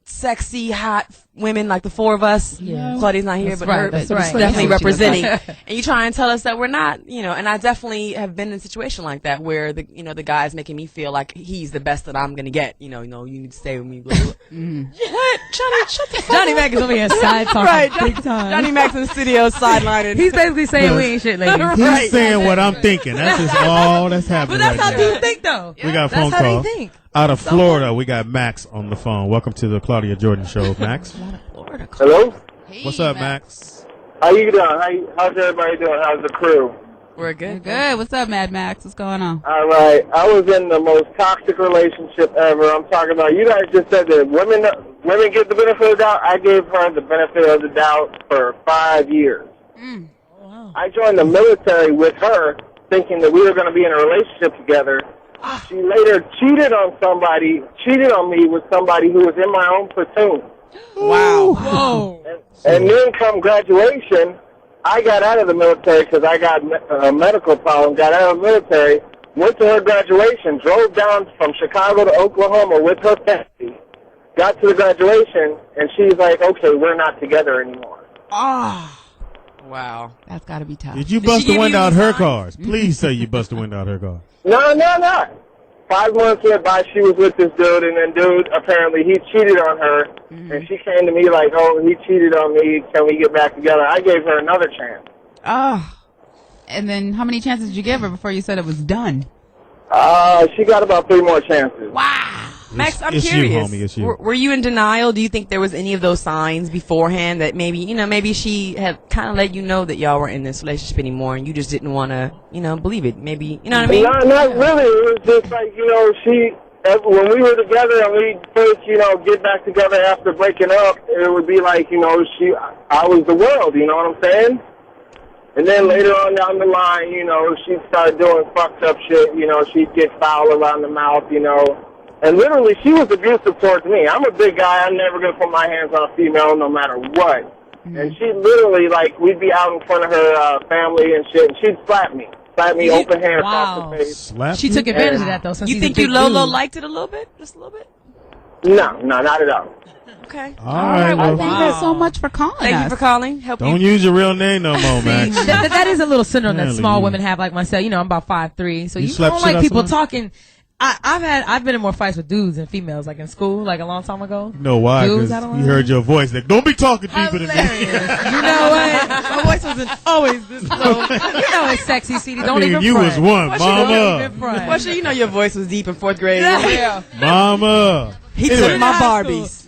sexy, hot women like the 4 of us. Yeah. Claudia's not here, That's but right, her that's but right. definitely That's what she representing. And you try and tell us that we're not, and I definitely have been in a situation like that where the guy's making me feel like he's the best that I'm gonna get. You need to stay with me. Blah, blah, blah. Johnny, shut the fuck Johnny up. Mac is over here side talking Right, big time. Johnny Mac's in the studio sidelining. He's basically saying we ain't shit, ladies. He's Right. saying what I'm thinking. That's just all that's happening But that's right how now. people think, though. We got a That's phone how call. they think. Out of Florida, we got Max on the phone. Welcome to the Claudia Jordan Show, Max. Hello? What's up, Max? How you doing? How's everybody doing? How's the crew? We're good. Good. What's up, Mad Max? What's going on? All right. I was in the most toxic relationship ever. I'm talking about, you guys just said that women get the benefit of the doubt. I gave her the benefit of the doubt for 5 years. I joined the military with her thinking that we were going to be in a relationship together. She later cheated on me with somebody who was in my own platoon. Wow. Whoa. And then come graduation, I got out of the military because I got a medical problem, got out of the military, went to her graduation, drove down from Chicago to Oklahoma with her family, got to the graduation, and she's like, okay, we're not together anymore. Oh. Wow. That's got to be tough. Did you bust the window out her cars? Please say you bust the window out her car. No. 5 months went by, she was with this dude, and then dude, apparently, he cheated on her, and she came to me like, oh, he cheated on me, can we get back together? I gave her another chance. Oh. And then how many chances did you give her before you said it was done? She got about 3 more chances. Wow. Max, I'm it's curious. You, homie, it's you. Were you in denial? Do you think there was any of those signs beforehand that maybe she had kind of let you know that y'all were in this relationship anymore and you just didn't want to, believe it? Maybe, you know what I mean? No, not really. It was just like, when we were together and we first, get back together after breaking up, it would be like, I was the world, you know what I'm saying? And then later on down the line, she'd start doing fucked up shit, she'd get foul around the mouth, And literally, she was abusive towards me. I'm a big guy. I'm never going to put my hands on a female no matter what. Mm-hmm. And she literally, we'd be out in front of her family and shit, and she'd slap me. Open hand across the face. She took advantage of that, though. Since you think you Lolo liked it a little bit? Just a little bit? No, not at all. Okay. All right. Well, thank you so much for calling Thank you for calling. Don't use your real name no more, Max. that is a little syndrome that small women have, like myself. I'm about 5'3", so you don't like people talking. I've been in more fights with dudes than females, like in school, like a long time ago. You know why? Because you heard your voice. Like, don't be talking deeper than me. You know what? My voice wasn't always this low. It's sexy, Speedy. Don't even front. You was one, mama. Well, sure, your voice was deep in 4th grade. Yeah. Mama. He took my Barbies.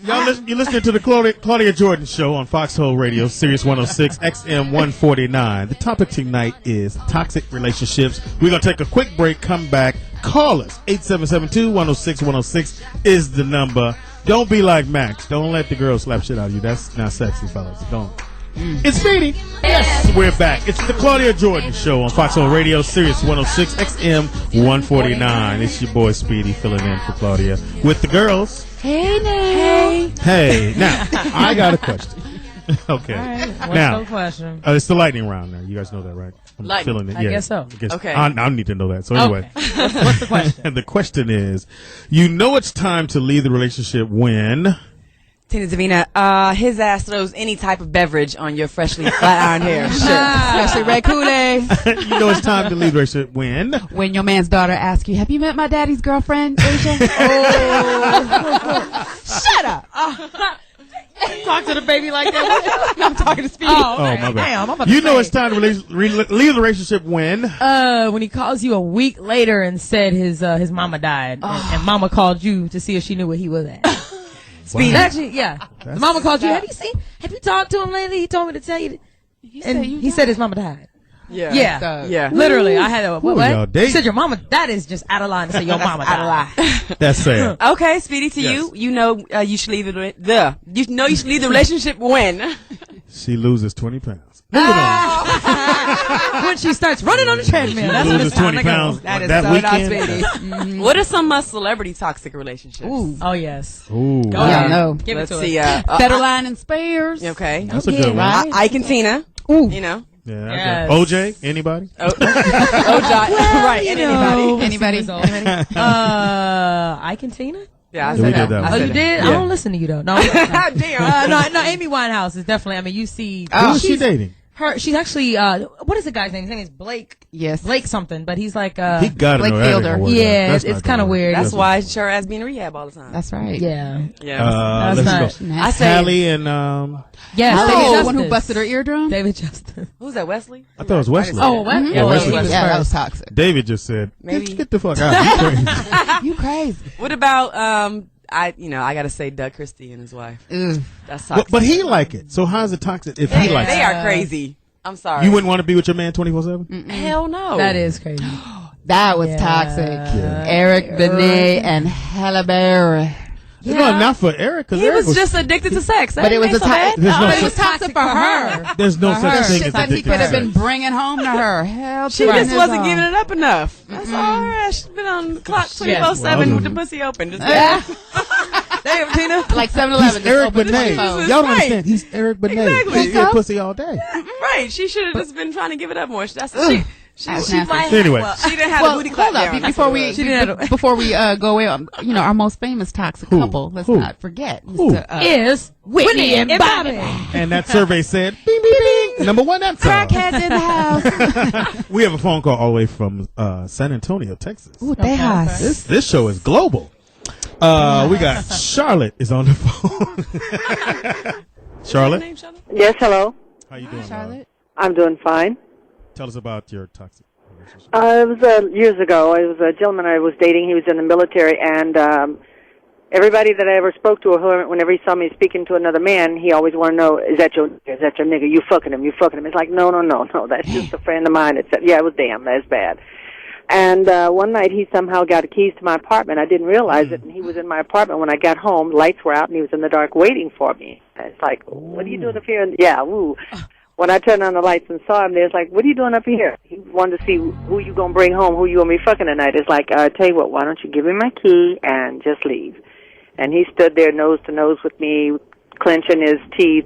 You're listening to the Claudia Jordan Show on Foxxhole Radio, Sirius 106, XM 149. The topic tonight is toxic relationships. We're going to take a quick break, come back. Call us. 877-2-106-106 is the number. Don't be like Max. Don't let the girl slap shit out of you. That's not sexy, fellas. Don't. It's Speedy. Yes, we're back. It's the Claudia Jordan Show on Foxxhole Radio, Sirius 106, XM 149. It's your boy Speedy filling in for Claudia with the girls. Hey, now. Hey. Now, I got a question. Okay. Right. What's now, the question? It's the lightning round now. You guys know that, right? I'm feeling it. I guess so. Okay. I need to know that. So anyway. Okay. What's the question? The question is, it's time to leave the relationship when... Tina Davina, his ass throws any type of beverage on your freshly flat-ironed hair. Sure. Especially red Kool-Aid. It's time to leave the relationship when? When your man's daughter asks you, have you met my daddy's girlfriend, Asia? Shut up. Talk to the baby like that. I'm talking to Speedy. Oh, my bad. Damn, it's time to leave the relationship when? When he calls you a week later and said his mama died, and mama called you to see if she knew where he was at. Speedy. Actually, yeah. The mama called you. Have you talked to him lately? He told me to tell you. He said his mama died. Yeah. Literally, I had a what? He said your mama. That is just out of line to say your mama died. That's fair. Okay, Speedy, to you. You should leave the relationship when she loses 20 pounds. Moving on. When she starts running on the treadmill. That's loses 20 pounds. That is that so weekend. not Speedy. What are some celebrity toxic relationships? Ooh. Oh yes. Ooh. Go ahead. No. Give Let's it to see. us. Federline and Spears. Okay. That's a good one. Right? Ike and Tina. Ooh. Yeah. Yes. OJ. Anybody? Right. Anybody? Ike and Tina? Yeah, I We said did that one. Oh, you did? Yeah. I don't listen to you though. No. Damn. No. Amy Winehouse is definitely. You see. Who's she dating? She's actually. What is the guy's name? His name is Blake. Yes. Blake something, but he's like. He got to Blake know that. Fielder. ain't gonna work Yeah, out. it's kind of weird. That's why her ass be in rehab all the time. That's right. Yeah. Yeah. Let's go. I say Hallie and Yes. Oh, David the one who Justice. busted her eardrum? David Justice. who's that? Wesley? I thought it was Wesley. Oh, Wesley. Yeah, Wesley. Yeah, that was toxic. David just said, Maybe. Get the fuck out. You crazy. You crazy. What about I gotta say Doug Christie and his wife. Ugh. That's toxic. But he like it. So how's it toxic if he likes They it? are crazy. I'm sorry. You wouldn't want to be with your man 24/7? Hell no. That is crazy. That was Yeah. toxic. Yeah. Eric Benet and Halle Berry. No, not for Eric. Cause He Eric was just addicted to sex. But it was a There's no it was toxic for her. There's no For such her. thing Shit as that he addicted could to have been sex. bringing home to her. Hell, She just wasn't giving it up enough. That's all right. She's been on the clock 24/7 with the pussy open. Just damn, Tina. Like 7-Eleven. He's Eric just opened Benet. 24. Y'all don't Right. understand. He's Eric Benet. Exactly. He get pussy all day. Right. She should have just been trying to give it up more. That's nasty. Anyway. She didn't have a booty clap hold up. down. Before we go away, our most famous toxic couple, let's not forget, is Whitney and Bobby. And that survey said, bing, bing, bing. Number one answer. Crackheads in the house. We have a phone call all the way from San Antonio, Texas. Ooh, Tejas. This show is global. We got Charlotte is on the phone. Charlotte? Yes, hello. How you doing, Charlotte? I'm doing fine. Tell us about your toxic relationship. It was years ago. It was a gentleman I was dating. He was in the military, and everybody that I ever spoke to, whenever he saw me speaking to another man, he always wanted to know, is that your nigga? You fucking him. It's like, no. That's just a friend of mine. It said, yeah, it was damn. That's bad. And one night he somehow got the keys to my apartment. I didn't realize it, and he was in my apartment when I got home. Lights were out, and he was in the dark waiting for me. And it's like, what are you doing up here? And, yeah, woo. When I turned on the lights and saw him there, it's like, what are you doing up here? He wanted to see who you going to bring home, who you going to be fucking tonight. It's like, tell you what, why don't you give me my key and just leave? And he stood there nose to nose with me, clenching his teeth,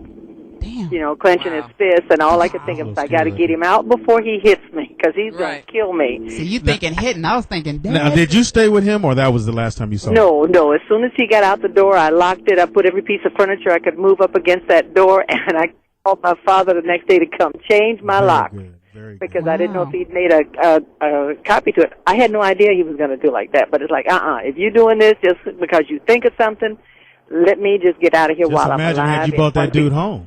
clenching his fists, and all I could think of is I got to get him out before he hits me, because he's going to kill me. So you thinking hitting, I was thinking dead. Now, did you stay with him, or that was the last time you saw him? No. As soon as he got out the door, I locked it. I put every piece of furniture I could move up against that door, and I called my father the next day to come change my lock. Because I didn't know if he'd made a copy to it. I had no idea he was going to do like that. But it's like, if you're doing this just because you think of something, let me just get out of here while I'm alive. Imagine had you brought that dude home.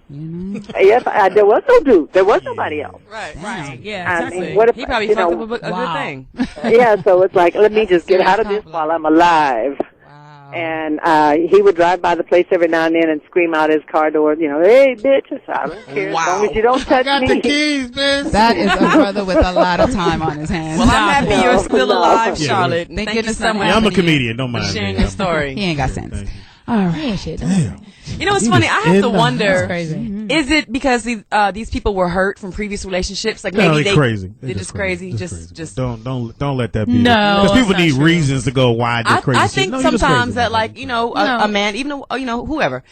Yes, there was no dude. There was nobody else. Right. Yeah, exactly. I mean, what if, He probably fucked up a good thing. Yeah, so it's like, let me just get out of this while I'm alive. And he would drive by the place every now and then and scream out his car door, hey, bitch, I don't care. As long as you don't touch me. I got the keys, bitch. That is a brother with a lot of time on his hands. Well, I'm happy you're still alive, Charlotte. Thank you goodness so much. I'm a comedian. Don't mind sharing me. your story. He ain't got sense. All right. Damn. You know what's funny? I have to wonder, crazy. Is it because these people were hurt from previous relationships? Like No, maybe they're crazy. They're just crazy. Just Just don't let that be. No, because people that's need not true. reasons to go why they're crazy. I think No, you're just sometimes crazy. that a man, even whoever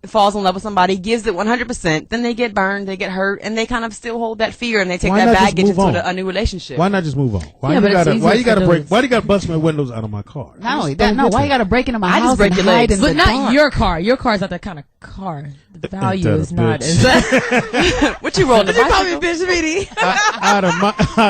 falls in love with somebody, gives it 100%, then they get burned, they get hurt, and they kind of still hold that fear, and they take Why that not just baggage move into on? a new relationship. Why not just move on? Why Yeah, but it's you gotta easier break? for Why do you gotta bust my windows out of my car? Not only that, why you got to break into my I just house break and your hide legs. in But the not dark? your car. Your car's not that kind of car. The value is not. What you rolling? You call me bitch, Speedy. out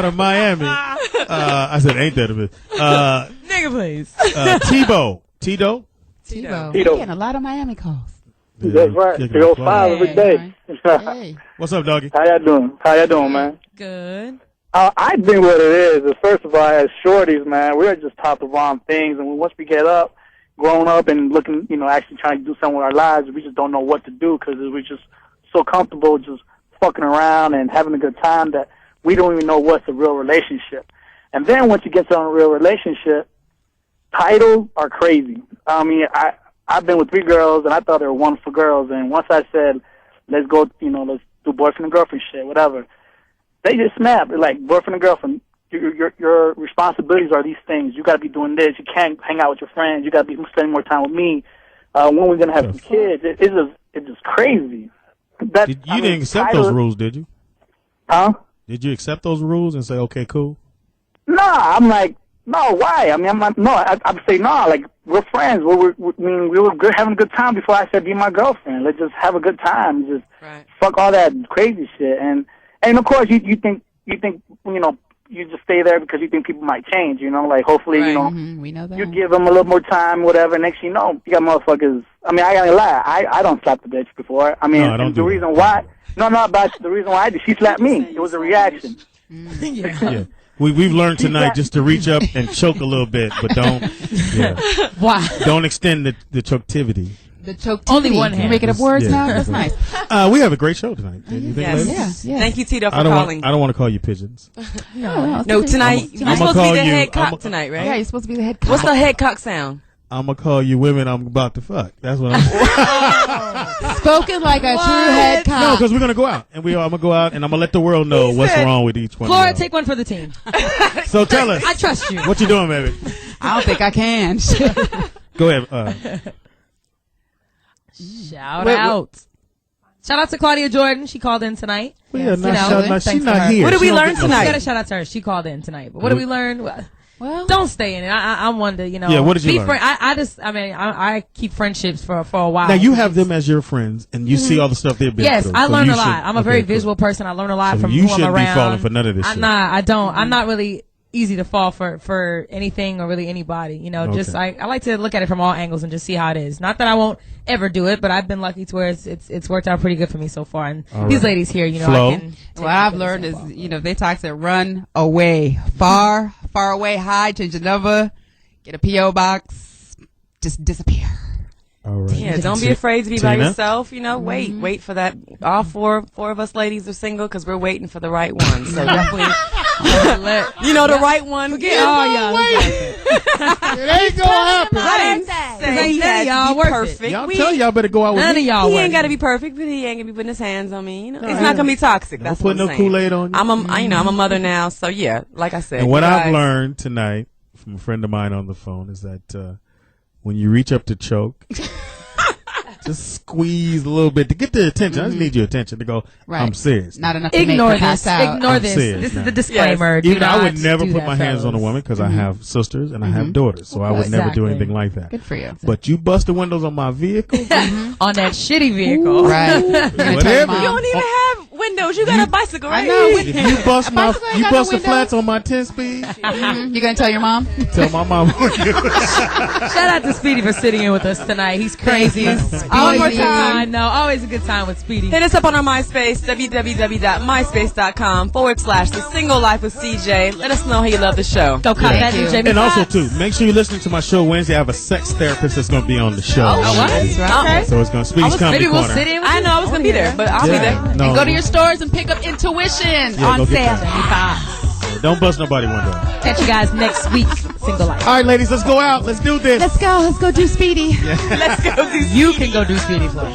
of Miami. I said, ain't that a bit? Nigga, please. Tebow. Tito? Tebow. You're getting a lot of Miami calls. That's right. 305 every day. Hey. What's up, doggy? How y'all doing, man? Good. I think what it is first of all, as shorties, man, we're just taught the wrong things, and once we get up, grown up and looking, actually trying to do something with our lives, we just don't know what to do because we're just so comfortable just fucking around and having a good time that we don't even know what's a real relationship. And then once you get to a real relationship, titles are crazy. I mean, I've been with 3 girls, and I thought they were wonderful girls. And once I said, let's go, let's do boyfriend and girlfriend shit, whatever, they just snapped. They're like, boyfriend and girlfriend, your responsibilities are these things. You got to be doing this. You can't hang out with your friends. You got to be spending more time with me. When we're going to have some kids, it's just crazy. You didn't accept those rules, did you? Huh? Did you accept those rules and say, okay, cool? No, I'm like, no, why? I mean, I'd say no, like, we're friends. We were good, having a good time before I said be my girlfriend. Let's just have a good time. Just fuck all that crazy shit. And of course, you think, you just stay there because you think people might change, like, hopefully, we know that. you give them a little more time, whatever. Next you know, you got motherfuckers. I mean, I gotta lie. I don't slap the bitch before. I mean, No, the reason why I did, she slapped me. It was a reaction. Yeah. We've learned tonight just to reach up and choke a little bit, but don't extend the choketivity. The choketivity. Only one hand. You're making up words now? That's nice. We have a great show tonight. You think, ladies? Yeah. Thank you, Tito, for calling. I don't want to call you pigeons. No, tonight you're supposed to be the head cock tonight, right? Yeah, you're supposed to be the head cock. What's the head cock sound? I'm going to call you women I'm about to fuck. That's what I'm Spoken like a true head cock. No, because we're going to go out. And I'm going to go out and I'm going to let the world know what's wrong with each one. Flora, take one for the team. So tell us. I trust you. What you doing, baby? I don't think I can. Go ahead. Shout out. Shout out to Claudia Jordan. She called in tonight. Well, yeah, Yes, she's not here. What did we learn We tonight? got to shout out to her. She called in tonight. But what did we learn? Well, Don't stay in it. I'm one to, Yeah, what did you learn? I keep friendships for a while. Now, you have them as your friends, and you see all the stuff they've been Yes, through. I So learn you a lot. should- I'm a very visual person. I learn a lot So from you who I'm shouldn't around. be falling for none of this shit. I'm not really easy to fall for anything or really anybody. You know, just I like to look at it from all angles and just see how it is. Not that I won't ever do it, but I've been lucky to where it's worked out pretty good for me so far. And these ladies here, you know, Flo? I can. what I've learned is, you know, if they toxic, run away, far away, hide, change the number, get a PO box, just disappear. All right. Yeah, don't be afraid to be by Tina? yourself. You know, wait for that. All four of us ladies are single because we're waiting for the right one. So definitely, you know, the right one. Forget all y'all. It ain't gonna happen. I didn't say he had y'all to be worth it. perfect. Y'all tell y'all better go out with None me. of y'all. He worth ain't it. got to be perfect, but he ain't gonna be putting his hands on me. You know, it's yeah. not gonna be toxic. Don't That's put what no I'm saying. Kool-Aid on you. I'm a mother now, so yeah, like I said. And what you I've guys- learned tonight from a friend of mine on the phone is that when you reach up to choke, just squeeze a little bit to get the attention. I just need your attention to go, Right. I'm serious. Not enough to Ignore make her this. pass out. Ignore I'm this. serious This now. is the disclaimer. Do Even I would not never do put that, my hands on a fellas. woman because I have sisters and I have daughters, so I would never do Exactly. anything like that. Good for you. But you bust the windows on my vehicle, On that shitty vehicle. Right. You're gonna tell your Whatever. mom. You don't even have windows. You got a bicycle, right? I know. if you bust my bicycle ain't you got no bust the windows. flats on my 10-speed, You gonna tell your mom? tell my mom. Shout out to Speedy for sitting in with us tonight. He's crazy. Always a good time. I know. Always a good time with Speedy. Hit us up on our MySpace, www.myspace.com/The Single Life with CJ. Let us know how you love the show. Go cop that you. DJ. And also too, make sure you're listening to my show Wednesday. I have a sex therapist that's going to be on the show. Oh, what? That's right. Okay. So it's going to Speedy's Comedy Maybe we'll Corner. sit in with I you. know I was going to be there, but I'll be there. No, And go to your stores and pick up Intuition Yeah, on go get sale. that. Don't bust nobody window. Catch you guys next week. Single Life. All right, ladies, let's go out. Let's do this. Let's go do Speedy. Let's go do You can go do Speedy Flow.